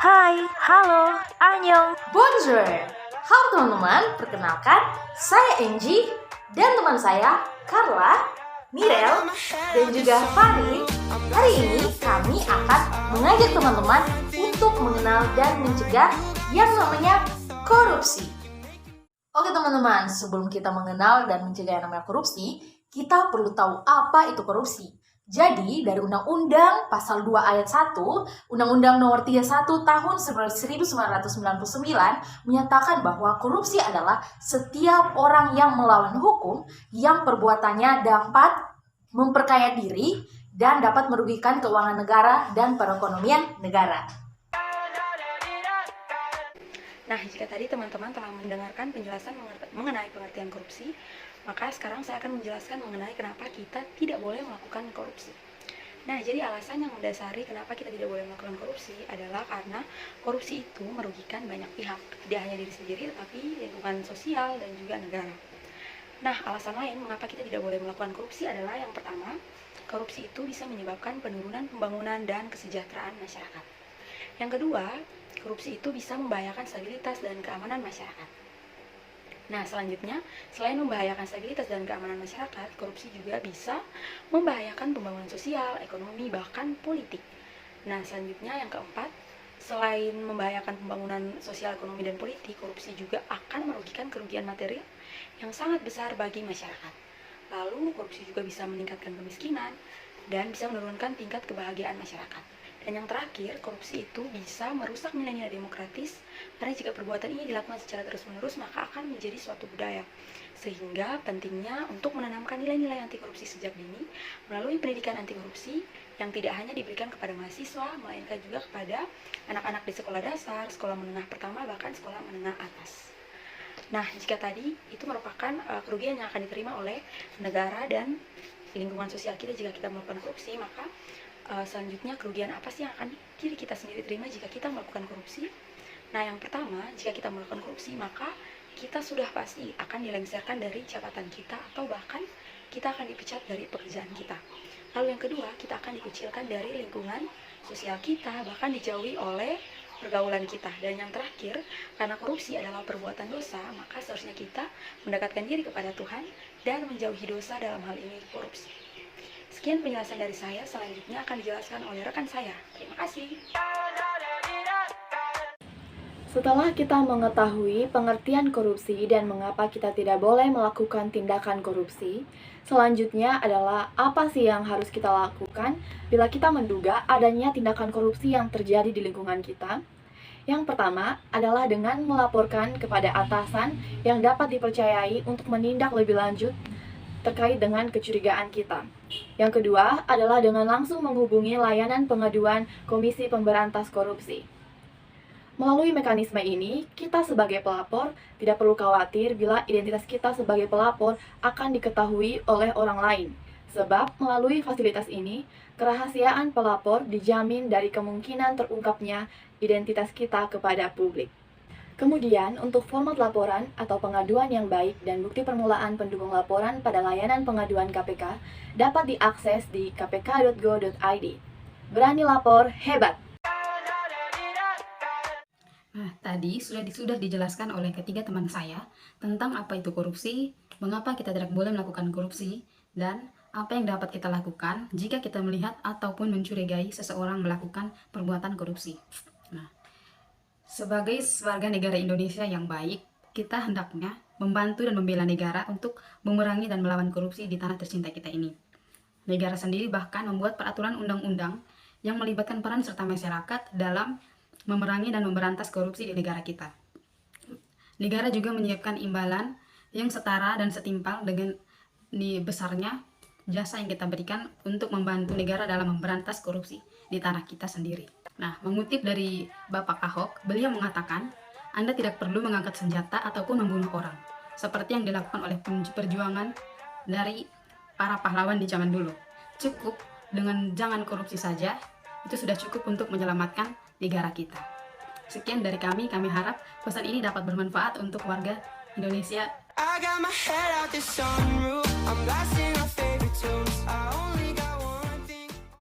Hai, halo, annyeong. Bonjour. Halo teman-teman, perkenalkan saya Angie dan teman saya Carla, Mirel, dan juga Fari. Hari ini kami akan mengajak teman-teman untuk mengenal dan mencegah yang namanya korupsi. Oke teman-teman, sebelum kita mengenal dan mencegah yang namanya korupsi, kita perlu tahu apa itu korupsi. Jadi, dari Undang-Undang Pasal 2 Ayat 1, Undang-Undang Nomor 31 Tahun 1999 menyatakan bahwa korupsi adalah setiap orang yang melawan hukum yang perbuatannya dapat memperkaya diri dan dapat merugikan keuangan negara dan perekonomian negara. Nah, jika tadi teman-teman telah mendengarkan penjelasan mengenai pengertian korupsi, maka sekarang saya akan menjelaskan mengenai kenapa kita tidak boleh melakukan korupsi. Nah, jadi alasan yang mendasari kenapa kita tidak boleh melakukan korupsi adalah karena korupsi itu merugikan banyak pihak, tidak hanya diri sendiri, tetapi lingkungan sosial dan juga negara. Nah, alasan lain mengapa kita tidak boleh melakukan korupsi adalah yang pertama, korupsi itu bisa menyebabkan penurunan pembangunan dan kesejahteraan masyarakat. Yang kedua, korupsi itu bisa membahayakan stabilitas dan keamanan masyarakat. Nah, selanjutnya, selain membahayakan stabilitas dan keamanan masyarakat, korupsi juga bisa membahayakan pembangunan sosial, ekonomi, bahkan politik. Nah, selanjutnya yang keempat, selain membahayakan pembangunan sosial, ekonomi, dan politik, korupsi juga akan merugikan kerugian material yang sangat besar bagi masyarakat. Lalu, korupsi juga bisa meningkatkan kemiskinan dan bisa menurunkan tingkat kebahagiaan masyarakat. Dan yang terakhir, korupsi itu bisa merusak nilai-nilai demokratis, karena jika perbuatan ini dilakukan secara terus-menerus, maka akan menjadi suatu budaya. Sehingga pentingnya untuk menanamkan nilai-nilai anti korupsi sejak dini, melalui pendidikan anti korupsi yang tidak hanya diberikan kepada mahasiswa, melainkan juga kepada anak-anak di sekolah dasar, sekolah menengah pertama, bahkan sekolah menengah atas. Nah, jika tadi itu merupakan kerugian yang akan diterima oleh negara dan lingkungan sosial kita jika kita melakukan korupsi, maka selanjutnya kerugian apa sih yang akan diri kita sendiri terima jika kita melakukan korupsi? Nah, yang pertama, jika kita melakukan korupsi, maka kita sudah pasti akan dilengsarkan dari jabatan kita atau bahkan kita akan dipecat dari pekerjaan kita. Lalu yang kedua, kita akan dikucilkan dari lingkungan sosial kita, bahkan dijauhi oleh pergaulan kita. Dan yang terakhir, karena korupsi adalah perbuatan dosa, maka seharusnya kita mendekatkan diri kepada Tuhan dan menjauhi dosa, dalam hal ini korupsi. Sekian penjelasan dari saya, selanjutnya akan dijelaskan oleh rekan saya. Terima kasih. Setelah kita mengetahui pengertian korupsi dan mengapa kita tidak boleh melakukan tindakan korupsi, selanjutnya adalah apa sih yang harus kita lakukan bila kita menduga adanya tindakan korupsi yang terjadi di lingkungan kita. Yang pertama adalah dengan melaporkan kepada atasan yang dapat dipercayai untuk menindak lebih lanjut terkait dengan kecurigaan kita. Yang kedua adalah dengan langsung menghubungi layanan pengaduan Komisi Pemberantas Korupsi. Melalui mekanisme ini, kita sebagai pelapor tidak perlu khawatir bila identitas kita sebagai pelapor akan diketahui oleh orang lain. Sebab melalui fasilitas ini, kerahasiaan pelapor dijamin dari kemungkinan terungkapnya identitas kita kepada publik. Kemudian, untuk format laporan atau pengaduan yang baik dan bukti permulaan pendukung laporan pada layanan pengaduan KPK dapat diakses di kpk.go.id. Berani lapor, hebat! Nah, tadi sudah dijelaskan oleh ketiga teman saya tentang apa itu korupsi, mengapa kita tidak boleh melakukan korupsi, dan apa yang dapat kita lakukan jika kita melihat ataupun mencurigai seseorang melakukan perbuatan korupsi. Nah, sebagai warga negara Indonesia yang baik, kita hendaknya membantu dan membela negara untuk mengurangi dan melawan korupsi di tanah tercinta kita ini. Negara sendiri bahkan membuat peraturan undang-undang yang melibatkan peran serta masyarakat dalam memerangi dan memberantas korupsi di negara kita. Negara juga menyiapkan imbalan yang setara dan setimpal dengan besarnya jasa yang kita berikan untuk membantu negara dalam memberantas korupsi di tanah kita sendiri. Nah, mengutip dari Bapak Ahok, beliau mengatakan, Anda tidak perlu mengangkat senjata ataupun membunuh orang, seperti yang dilakukan oleh perjuangan dari para pahlawan di zaman dulu. Cukup dengan jangan korupsi saja, itu sudah cukup untuk menyelamatkan negara kita. Sekian dari kami harap pesan ini dapat bermanfaat untuk warga Indonesia.